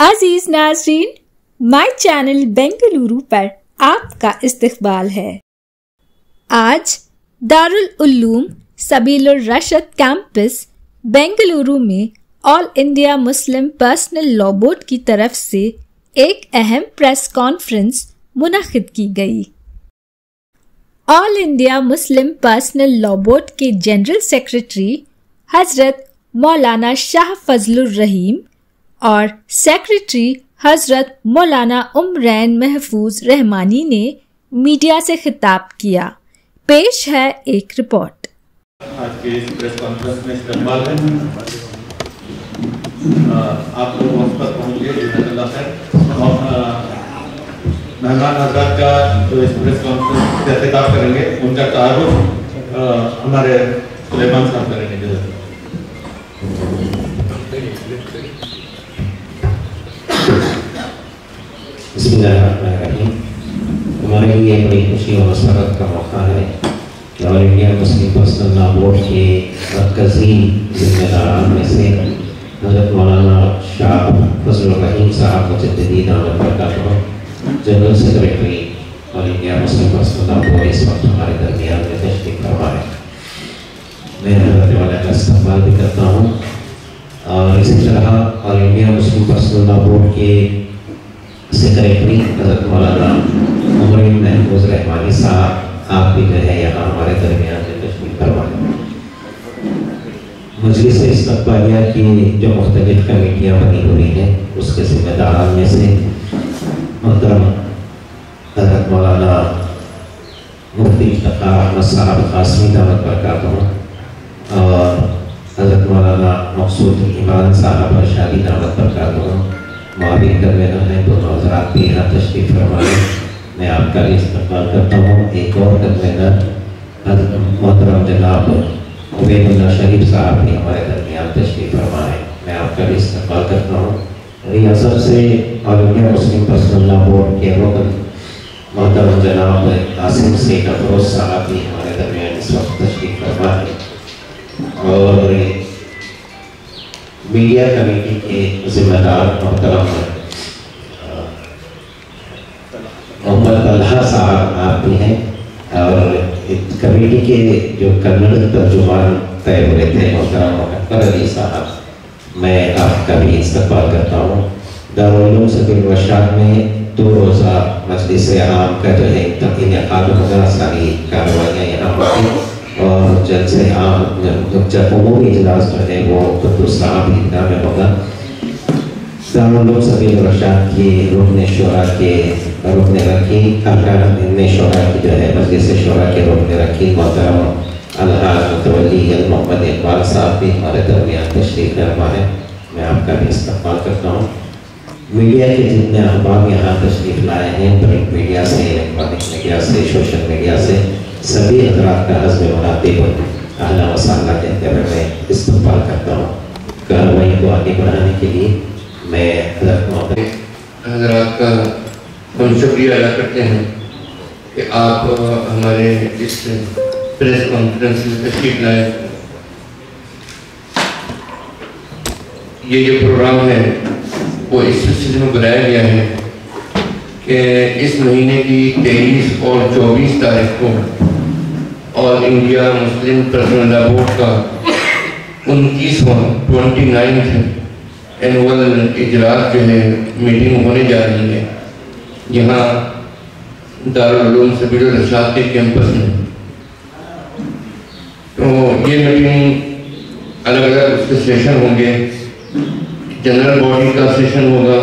عزیز ناظرین، my channel Bengaluru پر آپ کا استقبال ہے۔ آج دارالعلوم سبیل الرشد کیمپس بنگلورو میں All India Muslim Personal Law Board کی طرف سے ایک اہم پریس کانفرنس منعقد کی گئی۔ All India Muslim Personal Law Board کے جنرل سیکرٹری حضرت مولانا شاہ فضل الرحیم اور سیکرٹری حضرت مولانا عمرین محفوظ رحمانی نے میڈیا سے خطاب کیا۔ پیش ہے ایک رپورٹ۔ آج کے اس پریس کانفرنس میں استقبال ہے، آپ لوگ وقت پر پہنچ گئے، جزاک اللہ خیر۔ اور مہمان حضرات کا جو اس پریس کانفرنس سے خطاب کریں گے ان کا تعارف ہمارے سلیمان صاحب کریں گے۔ جزاک اللہ۔ بسم اللہ الرحمن الرحیم۔ ہمارے لیے بڑی خوشی اور مسرت کا موقع ہے کہ All India Muslim Personal Law Board کے مرکزی ذمہ داران میں سے حضرت مولانا شاہ فضل الرحیم صاحب مجددی دامت برکاتہ general secretary All India Muslim Personal Law Board اس وقت ہمارے درمیان میں تشریف فرما ہے۔ میں حضرت والا کا استقبال بھی کرتا ہوں، اور اسی طرح All India Muslim Personal Law Board کے سیکرٹری حضرت مولانا عمرین محفوظ رحمانی صاحب، آپ بھی جو ہے یہاں ہمارے درمیان میں تشریف فرمائیں۔ مجلس استقبالیہ کی جو مختلف کمیٹیاں بنی ہوئی ہیں اس کے ذمہ داران میں سے محترم حضرت مولانا مفتی افتخار احمد صاحب قاسمی دامت برکاتہ اور حضرت مولانا مقصود ایمان صاحب ارشادی دامت برکاتہ معاون کنوینر ہیں، دونوں حضرات بھی یہاں تشریف فرمائیں۔ میں آپ کا بھی استقبال کرتا ہوں۔ ایک اور کنوینر حضرت محترم جناب عبید اللہ شریف صاحب بھی ہمارے درمیان تشریف فرمائیں۔ میں آپ کا بھی استقبال کرتا ہوں۔ ریاست سے All India Muslim Personal Law Board کے رکن محترم جناب عاصم شیخ افروز صاحب بھی ہمارے درمیان اس وقت تشریف فرمائیں، اور میڈیا کمیٹی کے ذمہ دار محترم محمد طلحہ صاحب آپ بھی ہیں، اور کمیٹی کے جو کنڑ ترجمان طے ہوئے تھے محترم اکبر علی صاحب، میں آپ کا بھی استقبال کرتا ہوں۔ دارالعلوم سبیل الرشاد میں 2 روزہ مجلس عام کا جو ہے انعقاد ہوگا، ساری کارروائیاں یہاں ہوگی، اور جلسے عام جب عمومی اجلاس جو ہے وہ قدس صاحب ہنگا میں ہوگا۔ دارالعلوم سبیل الرشاد کی رکن شورا کے رکن رکین ارکان شورا کی جو ہے مجلس شورا کے رکن رکین محترم الحاج متولی محمد اقبال صاحب بھی ہمارے درمیان تشریف فرما ہے۔ میں آپ کا بھی استقبال کرتا ہوں۔ میڈیا کے جتنے احباب یہاں تشریف لائے ہیں، پرنٹ میڈیا سے، الیکٹرانک میڈیا سے، سوشل میڈیا سے، سبھی حضرات کا حضب مناطب اہلا و سہلا کہتے ہوئے میں استقبال کرتا ہوں۔ کارروائی کو آگے بڑھانے کے لیے میں حضرات کا ہم شکریہ ادا کرتے ہیں کہ آپ ہمارے اس پریس کانفرنس میں تشریف لائے۔ یہ جو پروگرام ہے وہ اس سلسلے میں بنایا گیا ہے کہ اس مہینے کی 23 اور 24 تاریخ کو All India Muslim Personal Law Board کا 29واں اینول اجلاس جو ہے میٹنگ ہونے جا رہی ہے یہاں دارالعلوم سبیل الرشاد کے کیمپس میں۔ تو یہ میٹنگ الگ الگ اس کے سیشن ہوں گے، جنرل باڈی کا سیشن ہوگا،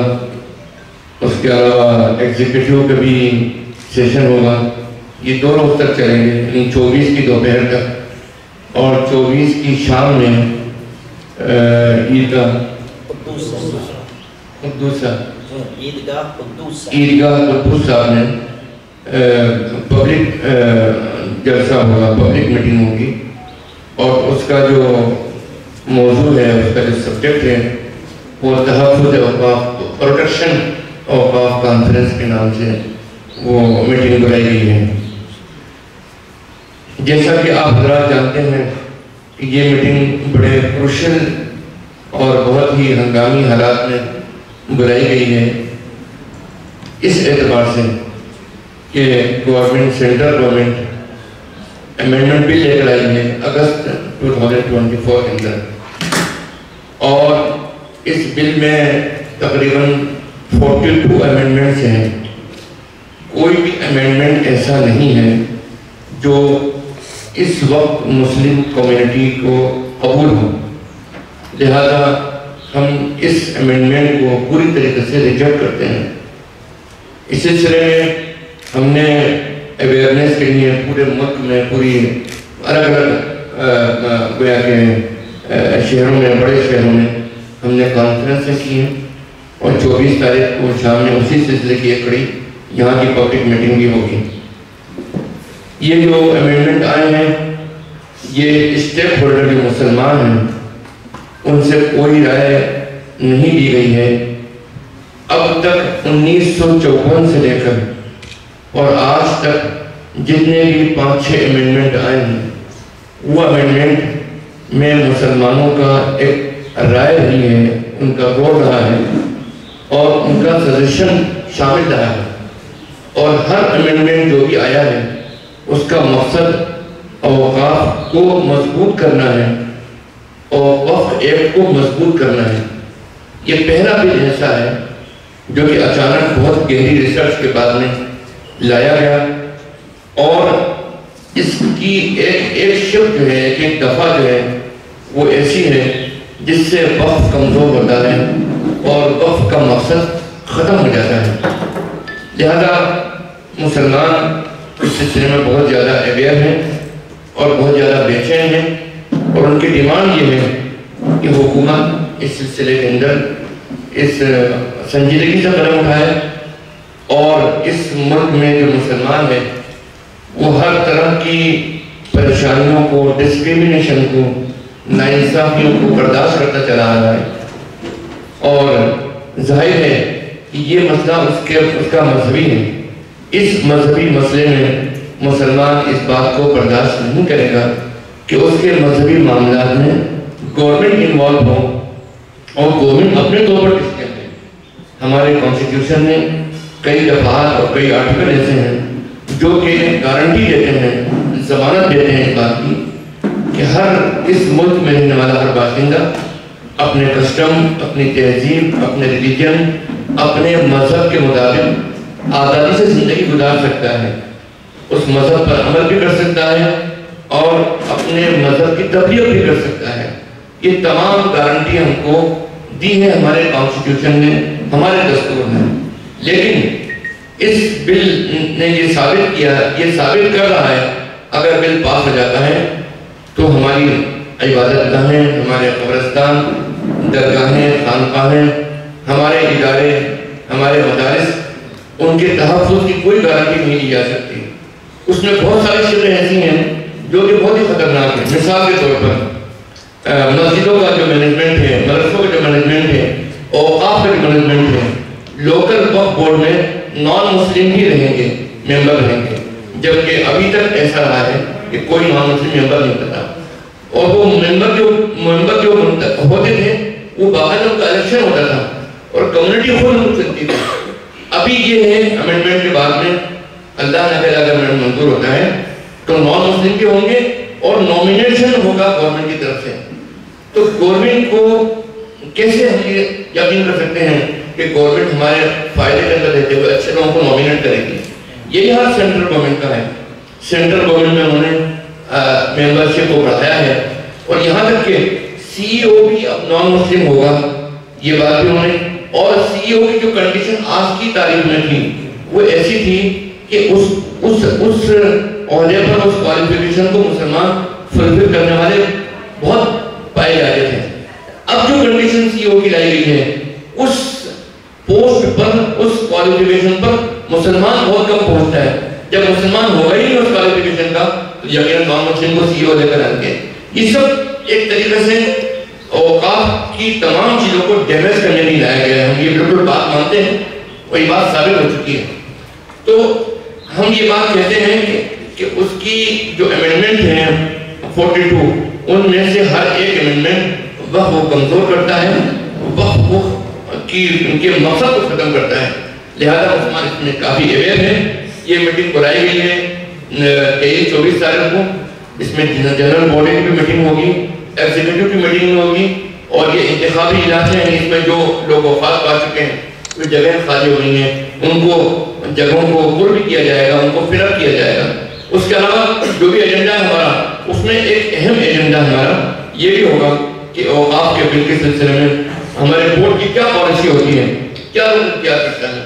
اس کے علاوہ ایگزیکٹیو کا بھی سیشن ہوگا۔ یہ 2 روز تک چلیں گے، یعنی 24 کی دوپہر تک اور 24 کی شام میں عیدگاہ قدوس صاحب میں پبلک جلسہ ہوگا، پبلک میٹنگ ہوگی، اور اس کا جو موضوع ہے، اس کا جو سبجیکٹ ہے وہ تحفظ اوقاف، پروٹیکشن اوقاف کانفرنس کے نام سے وہ میٹنگ بنائی گئی ہے۔ جیسا کہ آپ حضرات جانتے ہیں کہ یہ میٹنگ بڑے کروشل اور بہت ہی ہنگامی حالات میں بلائی گئی ہے اس اعتبار سے کہ گورنمنٹ سینٹرل گورنمنٹ امینڈمنٹ بل لے کر آئی ہے اگست 2024 کے اندر، اور اس بل میں تقریباً 42 امینڈمنٹس ہیں۔ کوئی بھی امینڈمنٹ ایسا نہیں ہے جو اس وقت مسلم کمیونٹی کو قبول ہو، لہذا ہم اس امینڈمنٹ کو پوری طریقے سے ریجیکٹ کرتے ہیں۔ اس سلسلے میں ہم نے اویئرنیس کے لیے پورے ملک میں پوری الگ الگ گویا کہ شہروں میں، بڑے شہروں میں ہم نے کانفرنسیں کی ہیں، اور 24 تاریخ کو شام میں اسی سلسلے کی ایک کڑی یہاں کی پبلک میٹنگ بھی ہوگی۔ یہ جو امینڈمنٹ آئے ہیں یہ اسٹیک ہولڈر جو مسلمان ہیں ان سے کوئی رائے نہیں دی گئی ہے۔ اب تک 1954 سے لے کر اور آج تک جتنے بھی 5-6 امینڈمنٹ آئے ہیں وہ امینڈمنٹ میں مسلمانوں کا ایک رائے رہی ہے، ان کا ووٹ رہا ہے اور ان کا سجیشن شامل رہا ہے، اور ہر امینڈمنٹ جو بھی آیا ہے اس کا مقصد اوقاف کو مضبوط کرنا ہے اور وقف ایکٹ کو مضبوط کرنا ہے۔ یہ پہلا بل ایسا ہے جو کہ اچانک بہت گہری ریسرچ کے بعد میں لایا گیا، اور اس کی ایک شفٹ جو ہے، ایک دفعہ جو ہے وہ ایسی ہے جس سے وقف کمزور ہوتا ہے اور وقف کا مقصد ختم ہو جاتا ہے۔ لہذا مسلمان اس سلسلے میں بہت زیادہ اویئر ہیں اور بہت زیادہ بے چین ہیں، اور ان کی ڈیمانڈ یہ ہے کہ حکومت اس سلسلے کے اندر اس سنجیدگی سے قدم اٹھائے، اور اس ملک میں جو مسلمان ہیں وہ ہر طرح کی پریشانیوں کو، ڈسکریمنیشن کو، ناانصافیوں کو برداشت کرتا چلا آ رہا ہے، اور ظاہر ہے کہ یہ مسئلہ اس کا مذہبی ہے۔ اس مذہبی مسئلے میں مسلمان اس بات کو برداشت نہیں کرے گا کہ اس کے مذہبی معاملات میں گورنمنٹ انوالو ہو، اور گورنمنٹ اپنے طور پر کس کہتے ہیں۔ ہمارے کانسٹیٹیوشن میں کئی دفعات اور کئی آرٹیکل ایسے ہیں جو کہ گارنٹی دیتے ہیں، ضمانت دیتے ہیں اس بات کی کہ ہر اس ملک میں رہنے والا ہر باشندہ اپنے کسٹم، اپنی تہذیب، اپنے ریلیجن، اپنے مذہب کے مطابق آزادی سے زندگی گزار سکتا ہے، اس مذہب پر عمل بھی کر سکتا ہے اور اپنے مذہب کی تبلیغ بھی کر سکتا ہے۔ یہ تمام گارنٹی ہم کو دی ہے ہمارے کانسٹیٹیوشن نے، ہمارے دستور میں، لیکن اس بل نے یہ ثابت کیا، یہ ثابت کر رہا ہے اگر بل پاس ہو جاتا ہے تو ہماری عبادت گاہیں، ہمارے قبرستان، درگاہیں، خانقاہیں، ہمارے ادارے، ہمارے مدارس، ان کے تحفظ کی کوئی گارنٹی نہیں دی جا سکتی۔ اس میں بہت ساری چیزیں ایسی ہیں جو کہ بہت ہی خطرناک ہیں۔ مثال کے طور پر مسجدوں کا جو مینجمنٹ ہے، مدرسوں کا جو مینجمنٹ ہے، اوقاف کا جو مینجمنٹ ہے، لوکل وقف بورڈ میں نان مسلم ہی رہیں گے، ممبر رہیں گے، جبکہ ابھی تک ایسا رہا ہے کہ کوئی نان مسلم ممبر نہیں ہوتا، اور وہ ممبر جو ہوتے تھے وہ باقاعدہ ان کا الیکشن ہوتا تھا اور کمیونٹی خود چلتی تھی۔ ابھی یہ ہے امینڈمنٹ کے بعد میں اللہ نے اگر امینڈمنٹ منظور ہوتا ہے تو نان مسلم کے ہوں گے اور نومینیشن ہوگا گورنمنٹ کی طرف سے۔ تو گورنمنٹ کو کیسے ہم یہ یقین کر سکتے ہیں کہ گورنمنٹ ہمارے فائدے کے اندر رہتے ہوئے اچھے لوگوں کو نومینیٹ کرے گی؟ یہی حال سینٹرل گورنمنٹ کا ہے۔ سینٹرل گورنمنٹ میں انہوں نے ممبرشپ کو بڑھایا ہے، اور یہاں تک کہ سی ای او بھی اب نان مسلم ہوگا، یہ بات بھی انہوں نے، اور سی ای او کی جو کنڈیشن آج کی تاریخ میں تھی وہ ایسی تھی کہ اس عہدے پر، اس کوالیفیکیشن کو مسلمان فلفل کرنے والے بہت پائے جاتے تھے۔ اب جو کنڈیشن سی ای او کی لائی گئی ہے اس پوسٹ پر، اس کوالیفیکیشن پر مسلمان بہت کم پہنچتا ہے۔ جب مسلمان ہوگا ہی نہیں اس کوالیفیکیشن کا تو یقیناً نان مسلم کو سی ای او لے کر آئیں گے۔ یہ سب ایک طریقے سے اوقاف کی تمام چیزوں کو ڈیمیج کرنے نہیں لایا گیا ہے۔ ہم یہ بالکل بات مانتے ہیں، وہی بات ثابت ہو چکی ہے۔ تو ہم یہ بات کہتے ہیں کہ اس کی جو امینڈمنٹ ہیں 42، ان میں سے ہر ایک امینڈمنٹ وقف کو کمزور کرتا ہے، وقف کو ان کے مقصد کو ختم کرتا ہے. لہذا مسلمان اس میں کافی اویئر ہیں. یہ میٹنگ بلائی گئی ہے 23-24 تاریخ کو. اس میں جنرل باڈی کی بھی میٹنگ ہوگی, ایگزیکٹو کی میٹنگ ہوگی, اور یہ انتخابی علاقے ہیں, اس میں جو لوگ وفات پا چکے ہیں, جو جگہیں خالی ہو گئی ہیں, ان کو جگہوں کو پر بھی کیا جائے گا, ان کو فل اپ کیا جائے گا. اس کے علاوہ جو بھی ایجنڈا ہے ہمارا, اس میں ایک اہم ایجنڈا ہمارا یہ بھی ہوگا کہ اوقاف کے بل کے سلسلے میں ہمارے بورڈ کی کیا پالیسی ہوتی ہے, کیا رول کیا کرتا ہے.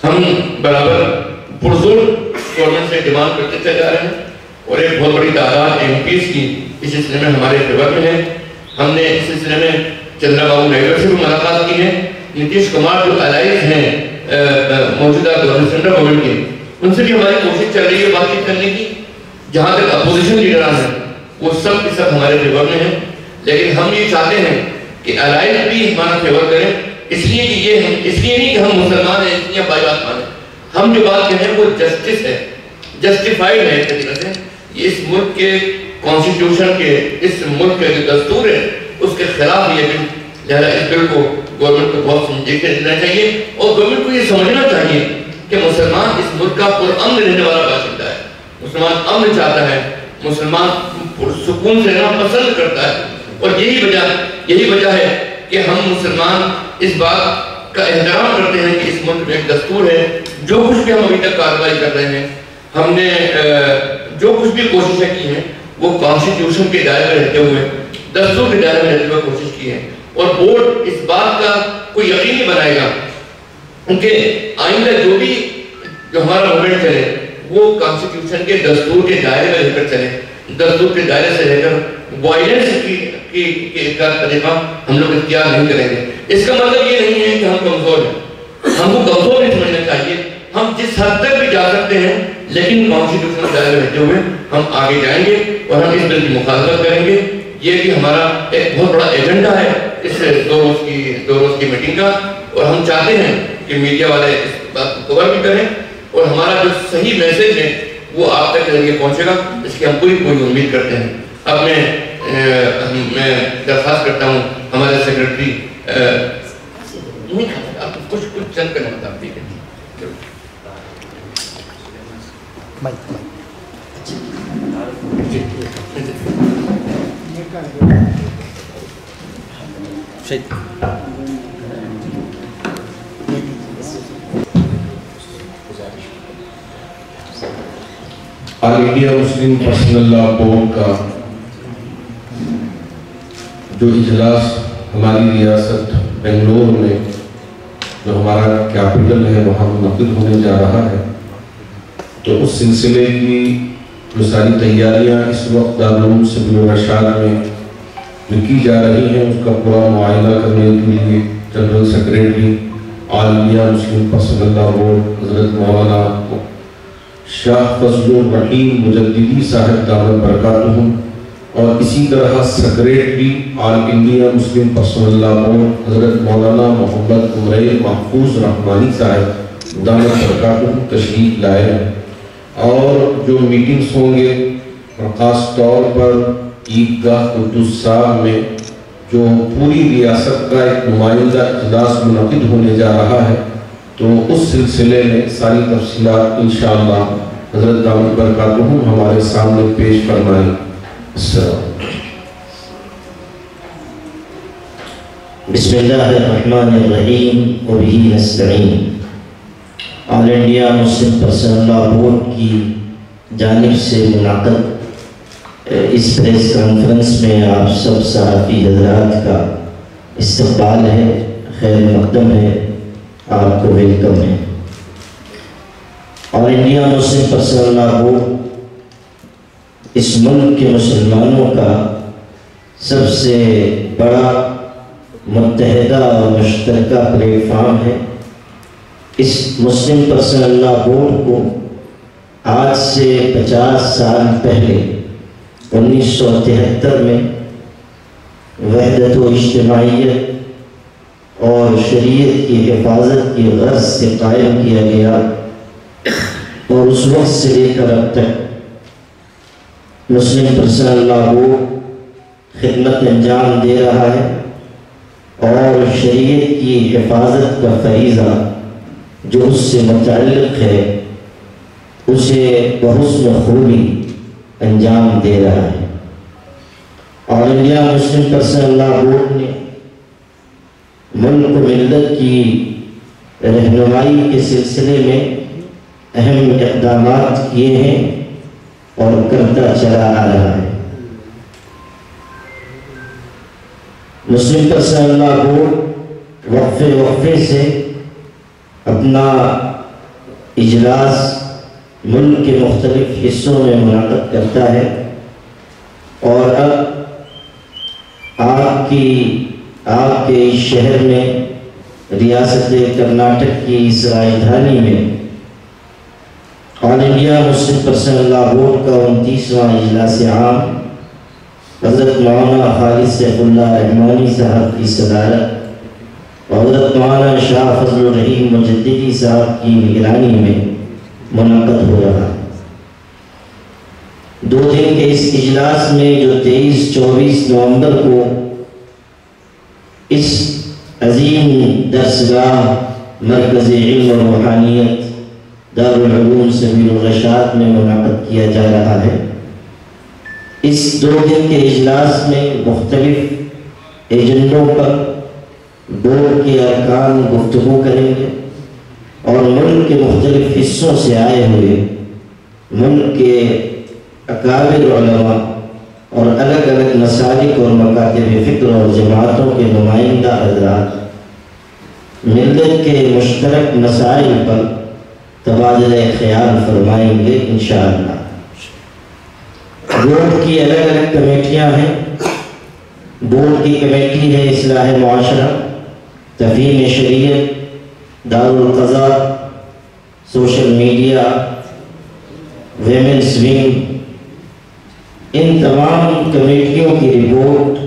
ہم برابر پرزور گورنمنٹ سے ڈیمانڈ کرتے چلے جا رہے ہیں, اور ایک بہت بڑی تعداد ایم پیز کی اس سلسلے میں ہمارے فیور میں ہے. ہم نے اس سلسلے میں چندرا بابو نائیڈو سے بھی ملاقات کی ہے. نتیش کمار جو الائز ہیں موجودہ سینٹرل گورنمنٹ کے, ان سے بھی ہماری کوشش چل رہی ہے بات چیت کرنے کی. جہاں تک اپوزیشن لیڈران ہیں وہ سب کے سب ہمارے فیور میں ہیں, لیکن ہم یہ چاہتے ہیں کہ الائز بھی ہمارا فیور کریں, اس لیے کہ یہ اس لیے نہیں کہ ہم مسلمان ہیں اس لیے بائی بات مانیں. ہم جو بات کہیں وہ جسٹس ہے, جسٹیفائڈ ہے ایک طریقے سے. اس ملک کے کانسٹیٹیوشن کے, اس ملک کے جو دستور ہے اس کے خلاف یہ بل. لہذا اس بل کو گورنمنٹ کو بہت سمجھ کے دینا چاہیے, اور گورنمنٹ کو یہ سمجھنا چاہیے کہ مسلمان اس ملک کا پرامن رہنے والا باشندہ ہے. مسلمان امن چاہتا ہے, مسلمان سکون سے رہنا پسند کرتا ہے, اور یہی وجہ ہے کہ ہم مسلمان اس بات کا احترام کرتے ہیں کہ اس ملک میں ایک دستور ہے. جو کچھ بھی ہم ابھی تک کارروائی کر رہے ہیں, ہم نے جو کچھ بھی کوششیں کی ہیں وہ کانسٹیٹیوشن کے دائرے میں رہتے ہوئے, دستور کے دائرے میں رہتے ہوئے کوشش کی ہے. اور بورڈ اس بات کا کوئی یقینی بنائے گا کیونکہ آئندہ جو ہمارا موومنٹ چلے وہ کانسٹیٹیوشن کے دستور کے دائرے میں رہ کر چلے. دستور کے دائرے سے رہ کر وائلنس کا طریقہ ہم لوگ اختیار نہیں کریں گے. اس کا مطلب یہ نہیں ہے کہ ہم کمزور ہیں, ہم کو کمزور نہیں سمجھنا چاہیے. ہم جس حد تک بھی جا سکتے ہیں, لیکن کانسٹیٹیوشن کے دائرے میں رہتے ہوئے ہم آگے جائیں گے, اور ہم اس بل کی مخالفت کریں گے. یہ بھی ہمارا ایک بہت بڑا ایجنڈا ہے اس 2 روز کی میٹنگ کا, اور ہم چاہتے ہیں کہ میڈیا والے اس بات کو کور بھی کریں, اور ہمارا جو صحیح میسج ہے وہ آپ تک کے ذریعے پہنچے گا, اس کی ہم پوری امید کرتے ہیں. اب میں درخواست کرتا ہوں ہمارے سیکرٹری کچھ چند کرنا بتا ٹھیک ہے. آل انڈیا مسلم پرسنل لا بورڈ کا جو اجلاس ہماری ریاست بنگلور میں جو ہمارا کیپٹل ہے وہاں منعقد ہونے جا رہا ہے, تو اس سلسلے کی جو ساری تیاریاں اس وقت دارالعلوم سبیل الرشاد میں جو کی جا رہی ہیں اس کا پورا معائنہ کرنے کے لیے جنرل سیکریٹری آل انڈیا مسلم پرسنل لا بورڈ حضرت مولانا شاہ فضل الرحیم مجددی صاحب دامت برکاتہم, اور اسی طرح سیکریٹری آل انڈیا مسلم پرسنل لا بورڈ حضرت مولانا محمد عمر محفوظ رحمانی صاحب دامت برکاتہم تشریف لائے ہیں. اور جو میٹنگز ہوں گے خاص طور پر عیدگاہ قدس صاحب میں جو پوری ریاست کا ایک نمائندہ اجلاس منعقد ہونے جا رہا ہے, تو اس سلسلے میں ساری تفصیلات انشاءاللہ حضرت دامت برکاتہم ہمارے سامنے پیش فرمائیں. بسم اللہ الرحمن الرحیم وبہ نستعین. آل انڈیا مسلم پرسنل لا بورڈ کی جانب سے منعقد اس پریس کانفرنس میں آپ سب صحافی حضرات کا استقبال ہے, خیر مقدم ہے, آپ کو ویلکم ہے. آل انڈیا مسلم پرسنل لا بورڈ اس ملک کے مسلمانوں کا سب سے بڑا متحدہ اور مشترکہ پلیٹ فارم ہے. اس مسلم پرسنل لا بورڈ کو آج سے 50 سال پہلے 1973 میں وحدت و اجتماعیت اور شریعت کی حفاظت کی غرض سے قائم کیا گیا, اور اس وقت سے لے کر اب تک مسلم پرسنل لا بورڈ خدمت انجام دے رہا ہے. اور شریعت کی حفاظت کا فریضہ جو اس سے متعلق ہے اسے بحسن خوبی انجام دے رہا ہے۔ آل انڈیا مسلم پرسنل لا بورڈ نے ملک و ملت کی رہنمائی کے سلسلے میں اہم اقدامات کیے ہیں اور کرتا چلا آ رہا ہے۔ مسلم پرسنل لا بورڈ وقفے سے اپنا اجلاس ملک کے مختلف حصوں میں منعقد کرتا ہے، اور اب آپ کے اس شہر میں ریاست کرناٹک کی اس راجدھانی میں آل انڈیا مسلم پرسنل لا بورڈ کا 29واں اجلاس عام حضرت مولانا خالد سیف اللہ رحمانی صاحب کی صدارت اور حضرت مولانا شاہ فضل الرحیم مجددی صاحب کی نگرانی میں منعقد ہو رہا ہے۔ 2 دن کے اس اجلاس میں جو 23-24 نومبر کو اس عظیم درسگاہ مرکز علم و روحانیت دارالعلوم سبیل الرشاد میں منعقد کیا جا رہا ہے، اس 2 دن کے اجلاس میں مختلف ایجنڈوں پر بورڈ کے ارکان گفتگو کریں گے، اور ملک کے مختلف حصوں سے آئے ہوئے ملک کے اکابر علماء اور الگ الگ مسالک اور مکاتب فکر اور جماعتوں کے نمائندہ حضرات ملت کے مشترک مسائل پر تبادلہ خیال فرمائیں گے انشاءاللہ۔ بورڈ کی الگ الگ کمیٹیاں ہیں۔ بورڈ کی کمیٹی ہے اصلاح معاشرہ، تفہیم شریعت، دارالقضاء، سوشل میڈیا، ویمنس ونگ۔ ان تمام کمیٹیوں کی رپورٹ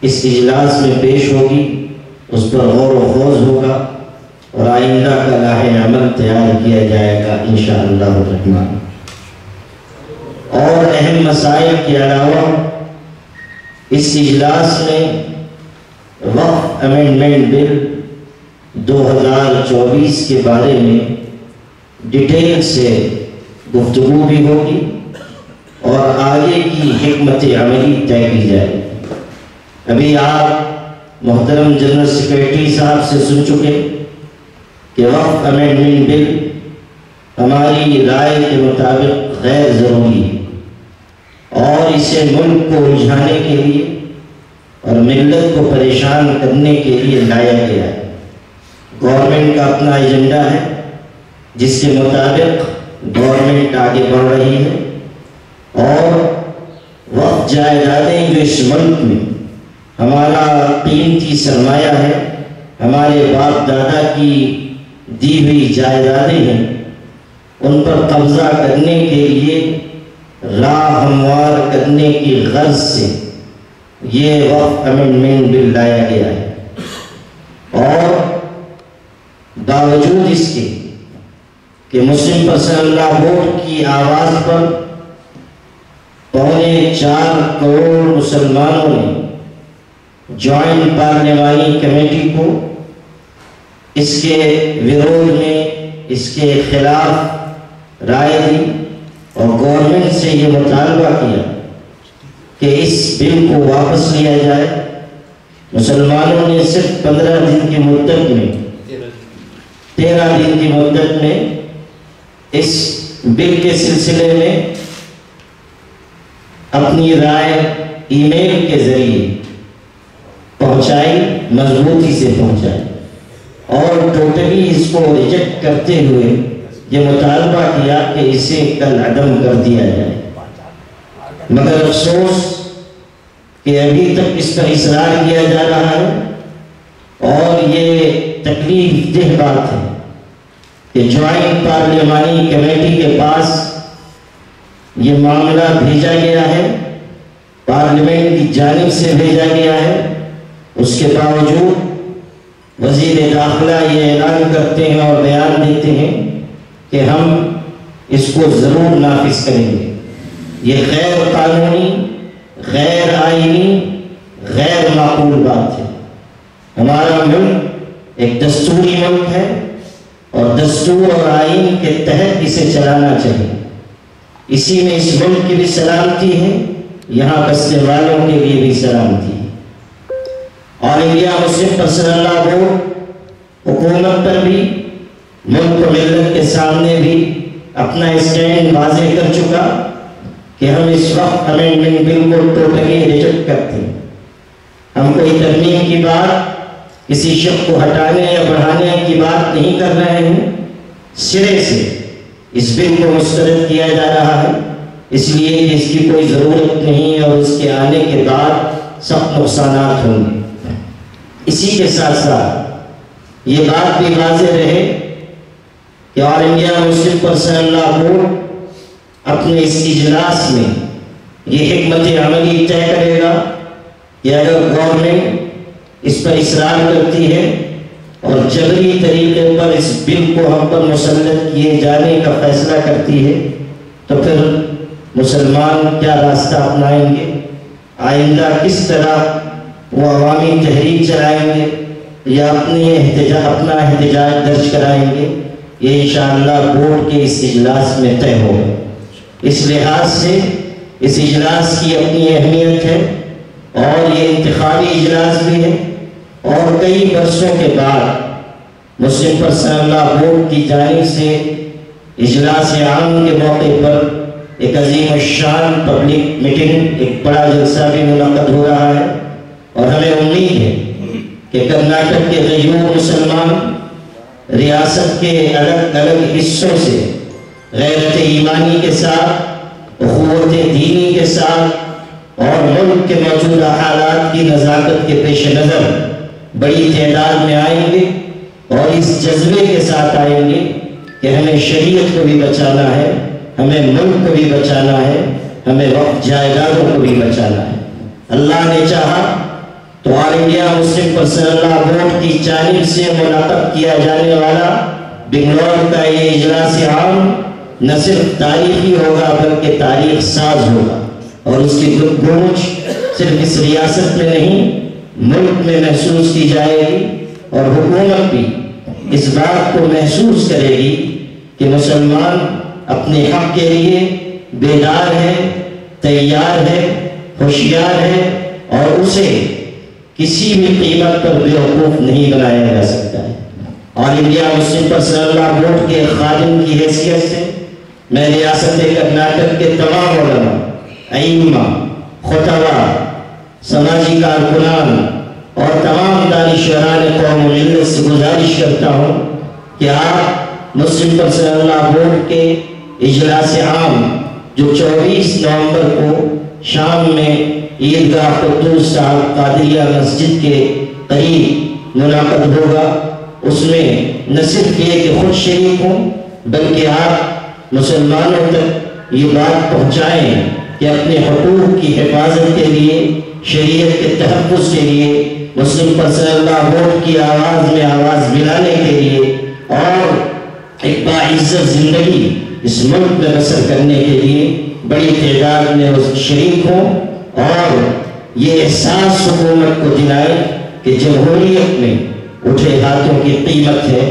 اس اجلاس میں پیش ہوگی، اس پر غور و خوض ہوگا اور آئندہ کا لاحِ عمل تیار کیا جائے گا انشاءاللہ الرحمن۔ اور اہم مسائل کے علاوہ اس اجلاس میں وقف امینڈمنٹ بل 2024 کے بارے میں ڈیٹیل سے گفتگو بھی ہوگی اور آگے کی حکمت عملی طے کی جائے۔ ابھی آپ محترم جنرل سیکریٹری صاحب سے سن چکے کہ وقف امینڈمنٹ بل ہماری رائے کے مطابق غیر ضروری ہے اور اسے ملک کو الجھانے کے لیے اور ملت کو پریشان کرنے کے لیے لایا گیا ہے۔ گورنمنٹ کا اپنا ایجنڈا ہے جس کے مطابق گورنمنٹ آگے بڑھ رہی ہے، اور وقف جائیدادیں جو اس ملک میں ہمارا قیمتی سرمایہ ہے، ہمارے باپ دادا کی دی ہوئی جائیدادیں ہیں، ان پر قبضہ کرنے کے لیے راہ ہموار کرنے کی غرض سے یہ وقف امینڈمنٹ بل لایا گیا ہے۔ اور باوجود اس کے کہ مسلم پرسنل لا بورڈ کی آواز پر 4.25 کروڑ مسلمانوں نے جوائنٹ پارلیمانی کمیٹی کو اس کے ورود میں، اس کے خلاف رائے دی اور گورنمنٹ سے یہ مطالبہ کیا کہ اس بل کو واپس لیا جائے، مسلمانوں نے صرف 15 دن کی مدت میں 13 دن کی مدت میں اس بل کے سلسلے میں اپنی رائے ای میل کے ذریعے پہنچائی، مضبوطی سے پہنچائی، اور ٹوٹلی اس کو ریجیکٹ کرتے ہوئے یہ مطالبہ کیا کہ اسے کل عدم کر دیا جائے۔ مگر افسوس کہ ابھی تک اس پر اصرار کیا جا رہا ہے، اور یہ تکلیف دہ بات ہے کہ جوائنٹ پارلیمانی کمیٹی کے پاس یہ معاملہ بھیجا گیا ہے، پارلیمنٹ کی جانب سے بھیجا گیا ہے، اس کے باوجود وزیر داخلہ یہ اعلان کرتے ہیں اور بیان دیتے ہیں کہ ہم اس کو ضرور نافذ کریں گے۔ یہ غیر قانونی، غیر آئینی، غیر معقول بات ہے۔ ہمارا ملک ایک دستوری ملک ہے اور دستور اور آئین کے تحت اسے چلانا چاہیے. اسی میں اس ملک کی بھی سلامتی ہے, یہاں بسنے والوں کے لیے بھی سلامتی ہے. آل انڈیا مسلم پرسنل لا بورڈ حکومت پر بھی, ملک و ملت کے سامنے بھی اپنا اسٹینڈ واضح کر چکا کہ ہم اس وقت امینڈمنٹ بل کو ٹوٹلی ریجیکٹ کرتے ہیں. ہم کوئی ترمیم کی بات, کسی شخص کو ہٹانے یا بڑھانے کی بات نہیں کر رہے ہیں. سرے سے اس بل کو مسترد کیا جا رہا ہے, اس لیے کہ اس کی کوئی ضرورت نہیں ہے اور اس کے آنے کے بعد سخت نقصانات ہوں گے. اسی کے ساتھ ساتھ یہ بات بھی واضح رہے کہ آل انڈیا مسلم پرسنل لا بورڈ اپنے اس اجلاس میں یہ حکمت عملی طے کرے گا کہ اگر گورنمنٹ اس پر اصرار کرتی ہے اور جبری طریقے پر اس بل کو ہم پر مسلط کیے جانے کا فیصلہ کرتی ہے تو پھر مسلمان کیا راستہ اپنائیں گے, آئندہ کس طرح وہ عوامی تحریک چلائیں گے یا اپنا احتجاج درج کرائیں گے, یہ انشاءاللہ بورڈ کے اس اجلاس میں طے ہوگا. اس لحاظ سے اس اجلاس کی اپنی اہمیت ہے اور یہ انتخابی اجلاس بھی ہے, اور کئی برسوں کے بعد مسلم پرسنل لا بورڈ کی جانب سے اجلاس عام کے موقع پر ایک عظیم الشان پبلک میٹنگ, ایک بڑا جلسہ بھی منعقد ہو رہا ہے. اور ہمیں امید ہے کہ کرناٹک کے غیور مسلمان ریاست کے الگ الگ حصوں سے غیرت ایمانی کے ساتھ, اخوت دینی کے ساتھ اور ملک کے موجودہ حالات کی نزاکت کے پیش نظر بڑی تعداد میں آئیں گے اور اس جذبے کے ساتھ آئیں گے کہ ہمیں شریعت کو بھی بچانا ہے, ہمیں ملک کو بھی بچانا ہے, ہمیں وقت جائیدادوں کو بھی بچانا ہے. اللہ نے چاہا تو آل انڈیا مسلم پرسنل لا بورڈ کی جانب سے منعقد کیا جانے والا بنگلور کا یہ اجلاس عام نہ صرف تاریخی ہوگا بلکہ تاریخ ساز ہوگا, اور اس کی گونج صرف اس ریاست میں نہیں ملک میں محسوس کی جائے گی, اور حکومت بھی اس بات کو محسوس کرے گی کہ مسلمان اپنے حق کے لیے بیدار ہے, تیار ہے, ہوشیار ہے, اور اسے کسی بھی قیمت پر بیوقوف نہیں بنایا جا سکتا ہے. آل انڈیا مسلم پرسنل لا بورڈ کے خادم کی حیثیت سے میں ریاست کرناٹک کے تمام علماء, ائمہ, خطباء, سماجی کارکنان اور تمام دانشوران قوم و ملت سے گزارش کرتا ہوں کہ آپ مسلم پرسنل لا بورڈ کے اجلاس عام جو 24 نومبر کو شام میں عیدگاہ قدوس صاحب قادریہ مسجد کے قریب منعقد ہوگا, اس میں نہ صرف یہ کہ خود شریک ہوں بلکہ آپ مسلمانوں تک یہ بات پہنچائیں کہ اپنے حقوق کی حفاظت کے لیے, شریعت کے تحفظ کے لیے, مسلم پرسنل لا بورڈ کی آواز میں آواز ملانے کے لیے اور ایک باعزت زندگی اس ملک میں بسر کرنے کے لیے بڑی تعداد میں شریک ہوں, اور یہ احساس حکومت کو دلائے کہ جمہوریت میں اٹھے ہاتھوں کی قیمت ہے,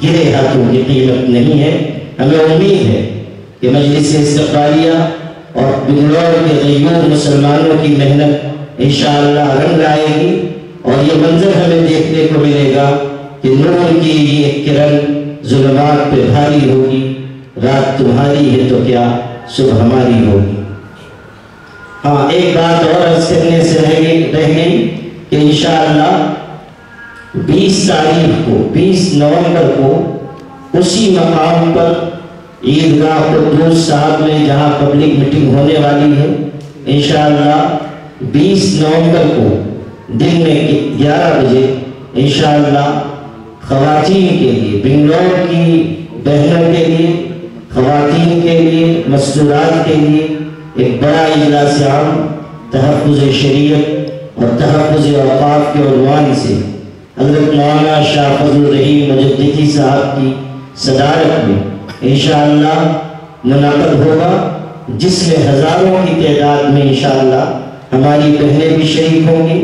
گرے ہاتھوں کی قیمت نہیں ہے. ہمیں امید ہے کہ مجلس استقبالیہ اور بنگلور کے غیور مسلمانوں کی محنت انشاءاللہ رنگ لائے گی, اور یہ منظر ہمیں دیکھنے کو ملے گا کہ نور کی یہ کرن ظلمات پہ بھاری ہوگی, رات تمہاری ہے تو کیا صبح ہماری ہوگی. ہاں, ایک بات اور عرض کرنے سے رہ گئی کہ انشاءاللہ 20 تاریخ کو 20 نومبر کو اسی مقام پر عیدگاہ قدوس صاحب میں جہاں پبلک میٹنگ ہونے والی ہے, انشاءاللہ 20 نومبر کو دن میں 11 بجے انشاءاللہ خواتین کے لیے, بنگلور کی بہنوں کے لیے, خواتین کے لیے, مستورات کے لیے ایک بڑا اجلاس عام تحفظ شریعت اور تحفظ اوقاف کے عنوان سے حضرت مولانا شاہ فضل الرحیم مجددی صاحب کی صدارت میں انشاءاللہ منعقد ہوگا, جس میں ہزاروں کی تعداد میں انشاءاللہ ہماری بہنیں بھی شریک ہوں گی,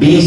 20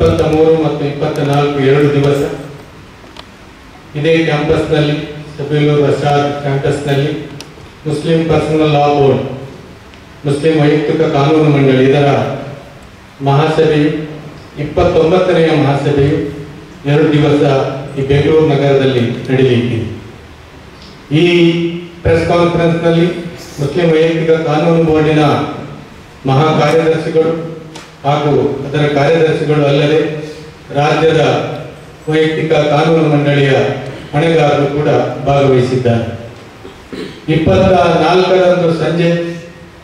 23 ಮತ್ತು 24 ಎರಡು ದಿವಸ ಇದೇ ಕ್ಯಾಂಪಸ್ನಲ್ಲಿ, ಸಬೀಲುರ್ ರಶಾದ್ ಕ್ಯಾಂಪಸ್ನಲ್ಲಿ Muslim personal law board, Muslim ವೈಯಕ್ತಿಕ ಕಾನೂನು ಮಂಡಳಿ ಇದರ ಮಹಾಸಭೆಯು 29ನೇ ಮಹಾಸಭೆಯು 2 ದಿವಸ ಈ ಬೆಂಗಳೂರು ನಗರದಲ್ಲಿ ನಡೆಯಲಿದೆ। ಈ ಪ್ರೆಸ್ ಕಾನ್ಫರೆನ್ಸ್ನಲ್ಲಿ ಮುಸ್ಲಿಂ ವೈಯಕ್ತಿಕ ಕಾನೂನು ಬೋರ್ಡಿನ ಮಹಾ ಕಾರ್ಯದರ್ಶಿಗಳು ಹಾಗೂ ಅದರ ಕಾರ್ಯದರ್ಶಿಗಳು ಅಲ್ಲದೆ ರಾಜ್ಯದ ವೈಯಕ್ತಿಕ ಕಾನೂನು ಮಂಡಳಿಯ ಹೊಣೆಗಾರರು ಕೂಡ ಭಾಗವಹಿಸಿದ್ದಾರೆ। 24ರಂದು ಸಂಜೆ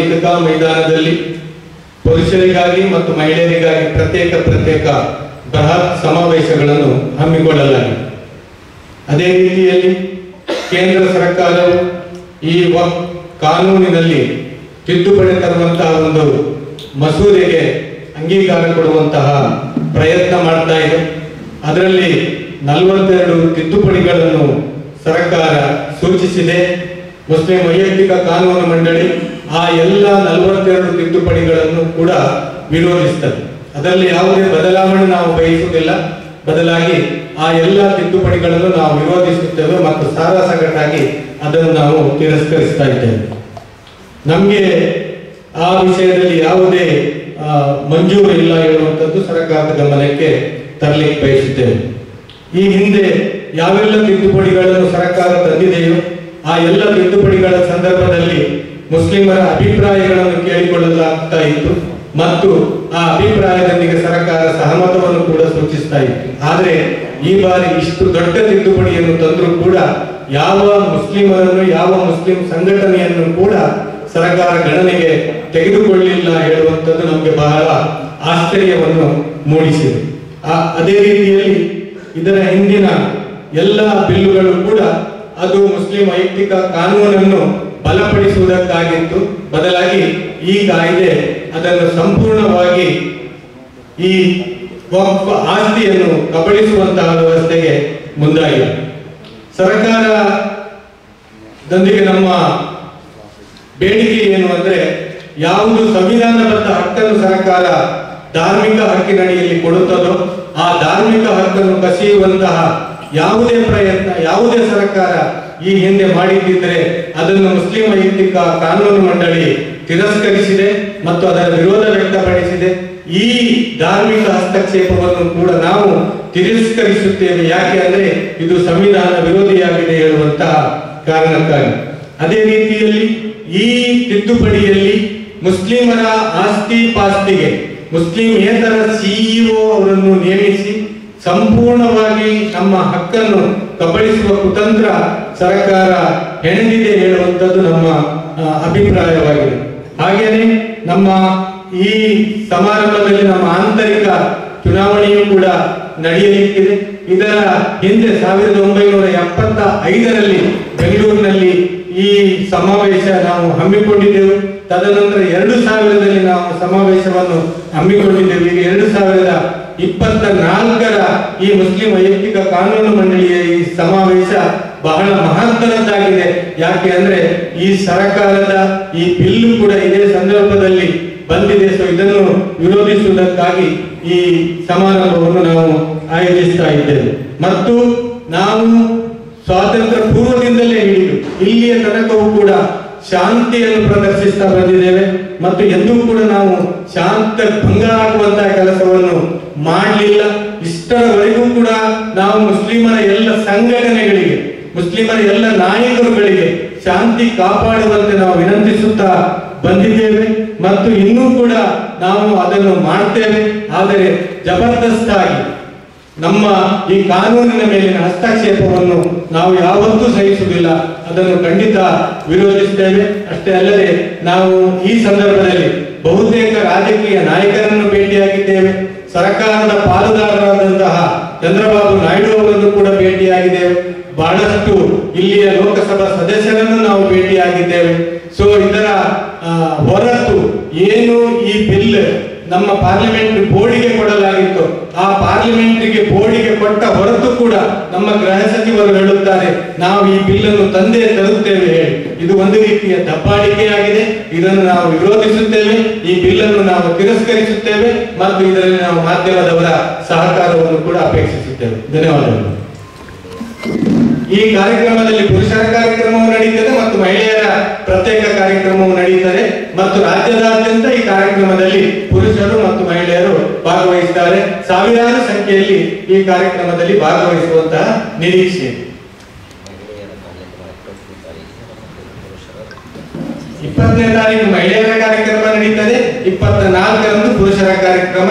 ಈದ್ಗಾ ಮೈದಾನದಲ್ಲಿ ಪುರುಷರಿಗಾಗಿ ಮತ್ತು ಮಹಿಳೆಯರಿಗಾಗಿ ಪ್ರತ್ಯೇಕ ಬೃಹತ್ ಸಮಾವೇಶಗಳನ್ನು ಹಮ್ಮಿಕೊಳ್ಳಲಾಗಿದೆ। ಅದೇ ರೀತಿಯಲ್ಲಿ ಕೇಂದ್ರ ಸರ್ಕಾರವು ಈ ಕಾನೂನಿನಲ್ಲಿ ತಿದ್ದುಪಡಿ ತರುವಂತಹ ಒಂದು ಮಸೂದೆಗೆ ಅಂಗೀಕಾರ ಕೊಡುವಂತಹ ಪ್ರಯತ್ನ ಮಾಡ್ತಾ ಇದೆ। ಅದರಲ್ಲಿ 42 ತಿದ್ದುಪಡಿಗಳನ್ನು ಸರ್ಕಾರ ಸೂಚಿಸಿದೆ। ಮುಸ್ಲಿಂ ವೈಯಕ್ತಿಕ ಕಾನೂನು ಮಂಡಳಿ ಆ ಎಲ್ಲ 42 ತಿದ್ದುಪಡಿಗಳನ್ನು ಕೂಡ ವಿರೋಧಿಸುತ್ತದೆ। ಅದರಲ್ಲಿ ಯಾವುದೇ ಬದಲಾವಣೆ ನಾವು ಬಯಸುವುದಿಲ್ಲ, ಬದಲಾಗಿ ಆ ಎಲ್ಲ ತಿದ್ದುಪಡಿಗಳನ್ನು ನಾವು ವಿರೋಧಿಸುತ್ತೇವೆ ಮತ್ತು ಸಾರಾಸಗಟಾಗಿ ಅದನ್ನು ನಾವು ತಿರಸ್ಕರಿಸ್ತಾ ಇದ್ದೇವೆ। ನಮಗೆ ಆ ವಿಷಯದಲ್ಲಿ ಯಾವುದೇ ಮಂಜೂರು ಇಲ್ಲ ಹೇಳುವಂಥದ್ದು ಸರ್ಕಾರದ ಗಮನಕ್ಕೆ ತರಲಿಕ್ಕೆ ಬಯಸುತ್ತೇವೆ। ಈ ಹಿಂದೆ ಯಾವೆಲ್ಲ ತಿದ್ದುಪಡಿಗಳನ್ನು ಸರ್ಕಾರ ತಂದಿದೆಯೋ ಆ ಎಲ್ಲ ತಿದ್ದುಪಡಿಗಳ ಸಂದರ್ಭದಲ್ಲಿ ಮುಸ್ಲಿಮರ ಅಭಿಪ್ರಾಯಗಳನ್ನು ಕೇಳಿಕೊಳ್ಳಲಾಗ್ತಾ ಇತ್ತು ಮತ್ತು ಆ ಅಭಿಪ್ರಾಯದೊಂದಿಗೆ ಸರ್ಕಾರ ಸಹಮತವನ್ನು ಕೂಡ ಸೂಚಿಸ್ತಾ ಇತ್ತು। ಆದರೆ ಈ ಬಾರಿ ಇಷ್ಟು ದೊಡ್ಡ ತಿದ್ದುಪಡಿಯನ್ನು ತಂದರೂ ಕೂಡ ಯಾವ ಮುಸ್ಲಿಮರನ್ನು, ಯಾವ ಮುಸ್ಲಿಂ ಸಂಘಟನೆಯನ್ನು ಕೂಡ ಸರ್ಕಾರ ಗಣನೆಗೆ ತೆಗೆದುಕೊಳ್ಳಿಲ್ಲ ಹೇಳುವಂಥದ್ದು ನಮಗೆ ಬಹಳ ಆಶ್ಚರ್ಯವನ್ನು ಮೂಡಿಸಿದೆ। ಅದೇ ರೀತಿಯಲ್ಲಿ ಇದರ ಹಿಂದಿನ ಎಲ್ಲ ಬಿಲ್ಲುಗಳು ಕೂಡ ಅದು ಮುಸ್ಲಿಂ ವೈಯಕ್ತಿಕ ಕಾನೂನನ್ನು ಬಲಪಡಿಸುವುದಕ್ಕಾಗಿತ್ತು, ಬದಲಾಗಿ ಈ ಕಾಯ್ದೆ ಅದನ್ನು ಸಂಪೂರ್ಣವಾಗಿ ಈ ವಕ್ಫ್ ಆಸ್ತಿಯನ್ನು ಕಬಳಿಸುವಂತಹ ವ್ಯವಸ್ಥೆಗೆ ಮುಂದಾಗಿದೆ। ಸರ್ಕಾರದೊಂದಿಗೆ ನಮ್ಮ ಬೇಡಿಕೆ ಏನು ಅಂದ್ರೆ, ಯಾವುದು ಸಂವಿಧಾನಬದ್ಧ ಹಕ್ಕನ್ನು ಸರ್ಕಾರ ಧಾರ್ಮಿಕ ಹಕ್ಕಿನಡಿಯಲ್ಲಿ ಕೊಡುತ್ತದೋ ಆ ಧಾರ್ಮಿಕ ಹಕ್ಕನ್ನು ಕಸಿಯುವಂತಹ ಯಾವುದೇ ಪ್ರಯತ್ನ, ಯಾವುದೇ ಸರ್ಕಾರ ಈ ಹಿಂದೆ ಮಾಡಿದ್ದಿದ್ರೆ ಅದನ್ನು ಮುಸ್ಲಿಂ ವೈಯಕ್ತಿಕ ಕಾನೂನು ಮಂಡಳಿ ತಿರಸ್ಕರಿಸಿದೆ ಮತ್ತು ಅದರ ವಿರೋಧ ವ್ಯಕ್ತಪಡಿಸಿದೆ। ಈ ಧಾರ್ಮಿಕ ಹಸ್ತಕ್ಷೇಪವನ್ನು ಕೂಡ ನಾವು ತಿರಸ್ಕರಿಸುತ್ತೇವೆ, ಯಾಕೆ ಅಂದ್ರೆ ಇದು ಸಂವಿಧಾನ ವಿರೋಧಿಯಾಗಿದೆ ಹೇಳುವಂತಹ ಕಾರಣಕ್ಕಾಗಿ। ಅದೇ ರೀತಿಯಲ್ಲಿ ಈ ತಿದ್ದುಪಡಿಯಲ್ಲಿ ಮುಸ್ಲಿಮರ ಆಸ್ತಿ ಪಾಸ್ತಿಗೆ ಮುಸ್ಲಿಮೇತರ ಸಿಇಒ ಅವರನ್ನು ನೇಮಿಸಿ ಸಂಪೂರ್ಣವಾಗಿ ನಮ್ಮ ಹಕ್ಕನ್ನು ಕಬಳಿಸುವ ಕುತಂತ್ರ ಸರ್ಕಾರ ಹೆಣೆದಿದೆ ಹೇಳುವಂಥದ್ದು ನಮ್ಮ ಅಭಿಪ್ರಾಯವಾಗಿದೆ। ಹಾಗೆಯೇ ನಮ್ಮ ಈ ಸಮಾರಂಭದಲ್ಲಿ ನಮ್ಮ ಆಂತರಿಕ ಚುನಾವಣೆಯೂ ಕೂಡ ನಡೆಯಲಿಕ್ಕಿದೆ ಇದರ ಹಿಂದೆ 1975ರಲ್ಲಿ ಬೆಂಗಳೂರಿನಲ್ಲಿ ಈ ಸಮಾವೇಶ ನಾವು ಹಮ್ಮಿಕೊಂಡಿದ್ದೆವು. ತದನಂತರ 2000ರಲ್ಲಿ ನಾವು ಸಮಾವೇಶವನ್ನು ಹಮ್ಮಿಕೊಂಡಿದ್ದೆವು. ಈಗ 2024ರ ಈ ಮುಸ್ಲಿಂ ವೈಯಕ್ತಿಕ ಕಾನೂನು ಮಂಡಳಿಯ ಈ ಸಮಾವೇಶ ಬಹಳ ಮಹತ್ತರದ್ದಾಗಿದೆ. ಯಾಕೆ ಅಂದ್ರೆ ಈ ಸರ್ಕಾರದ ಈ ಬಿಲ್ಲು ಕೂಡ ಇದೇ ಸಂದರ್ಭದಲ್ಲಿ ಬಂದಿದೆ. ಸೊ ಇದನ್ನು ವಿರೋಧಿಸುವುದಕ್ಕಾಗಿ ಈ ಸಮಾರಂಭವನ್ನು ನಾವು ಆಯೋಜಿಸ್ತಾ ಇದ್ದೇವೆ. ಮತ್ತು ನಾವು ಸ್ವಾತಂತ್ರ್ಯ ಪೂರ್ವದಿಂದಲೇ ಹಿಡಿದು ಇಲ್ಲಿಯ ತನಕವೂ ಕೂಡ ಶಾಂತಿಯನ್ನು ಪ್ರದರ್ಶಿಸ್ತಾ ಬಂದಿದ್ದೇವೆ ಮತ್ತು ಎಂದೂ ಕೂಡ ನಾವು ಶಾಂತ ಭಂಗ ಆಗುವಂತಹ ಕೆಲಸವನ್ನು ಮಾಡಲಿಲ್ಲ. ಇಷ್ಟರವರೆಗೂ ಕೂಡ ನಾವು ಮುಸ್ಲಿಮರ ಎಲ್ಲ ಸಂಘಟನೆಗಳಿಗೆ, ಮುಸ್ಲಿಮರ ಎಲ್ಲ ನಾಯಕರುಗಳಿಗೆ ಶಾಂತಿ ಕಾಪಾಡುವಂತೆ ನಾವು ವಿನಂತಿಸುತ್ತಾ ಬಂದಿದ್ದೇವೆ ಮತ್ತು ಇನ್ನೂ ಕೂಡ ನಾವು ಅದನ್ನು ಮಾಡ್ತೇವೆ. ಆದರೆ ಜಬರ್ದಸ್ತಾಗಿ ನಮ್ಮ ಈ ಕಾನೂನಿನ ಮೇಲಿನ ಹಸ್ತಕ್ಷೇಪವನ್ನು ನಾವು ಯಾವತ್ತೂ ಸಹಿಸುವುದಿಲ್ಲ, ಅದನ್ನು ಖಂಡಿತ ವಿರೋಧಿಸ್ತೇವೆ. ಅಷ್ಟೇ ಅಲ್ಲದೆ ನಾವು ಈ ಸಂದರ್ಭದಲ್ಲಿ ಬಹುತೇಕ ರಾಜಕೀಯ ನಾಯಕರನ್ನು ಭೇಟಿಯಾಗಿದ್ದೇವೆ. ಸರ್ಕಾರದ ಪಾಲುದಾರರಾದಂತಹ ಚಂದ್ರಬಾಬು ನಾಯ್ಡು ಅವರನ್ನು ಕೂಡ ಭೇಟಿಯಾಗಿದ್ದೇವೆ. ಬಹಳಷ್ಟು ಇಲ್ಲಿಯ ಲೋಕಸಭಾ ಸದಸ್ಯರನ್ನು ನಾವು ಭೇಟಿಯಾಗಿದ್ದೇವೆ. ಸೊ ಇದರ ಹೊರತು ಏನು ಈ ಬಿಲ್ ನಮ್ಮ ಪಾರ್ಲಿಮೆಂಟ್ ಬೋರ್ಡಿಗೆ ಕೊಡಲಾಗಿತ್ತು, ಆ ಪಾರ್ಲಿಮೆಂಟ್ಗೆ ಬೋರ್ಡಿಗೆ ಕೊಟ್ಟ ಹೊರತು ಕೂಡ ನಮ್ಮ ಗೃಹ ಸಚಿವರು ಹೇಳುತ್ತಾರೆ ನಾವು ಈ ಬಿಲ್ಲನ್ನು ತಂದೇ ತರುತ್ತೇವೆ ಹೇಳಿ. ಇದು ಒಂದು ರೀತಿಯ ದಬ್ಬಾಳಿಕೆಯಾಗಿದೆ. ಇದನ್ನು ನಾವು ವಿರೋಧಿಸುತ್ತೇವೆ. ಈ ಬಿಲ್ಲನ್ನು ನಾವು ತಿರಸ್ಕರಿಸುತ್ತೇವೆ ಮತ್ತು ಇದರಲ್ಲಿ ನಾವು ಮಾಧ್ಯಮದವರ ಸಹಕಾರವನ್ನು ಕೂಡ ಅಪೇಕ್ಷಿಸುತ್ತೇವೆ. ಧನ್ಯವಾದಗಳು. ಈ ಕಾರ್ಯಕ್ರಮದಲ್ಲಿ ಪುರುಷರ ಕಾರ್ಯಕ್ರಮವು ನಡೆಯುತ್ತದೆ ಮತ್ತು ಮಹಿಳೆಯರ ಪ್ರತ್ಯೇಕ ಕಾರ್ಯಕ್ರಮವು ನಡೆಯುತ್ತದೆ ಮತ್ತು ರಾಜ್ಯದಾದ್ಯಂತ ಈ ಕಾರ್ಯಕ್ರಮದಲ್ಲಿ ಪುರುಷರು ಮತ್ತು ಮಹಿಳೆಯರು ಭಾಗವಹಿಸುತ್ತಾರೆ. ಸಾವಿರಾರು ಸಂಖ್ಯೆಯಲ್ಲಿ ಈ ಕಾರ್ಯಕ್ರಮದಲ್ಲಿ ಭಾಗವಹಿಸುವಂತಹ ನಿರೀಕ್ಷೆ. 20ನೇ ತಾರೀಕು ಮಹಿಳೆಯರ ಕಾರ್ಯಕ್ರಮ ನಡೀತದೆ, 24ರಂದು ಪುರುಷರ ಕಾರ್ಯಕ್ರಮ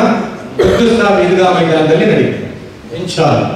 ಖುದ್ದೂಸಾಬ್ ಈದ್ಗಾ ಮೈದಾನದಲ್ಲಿ ನಡೆಯುತ್ತದೆ ಇನ್ಶಾಅಲ್ಲಾಹ್.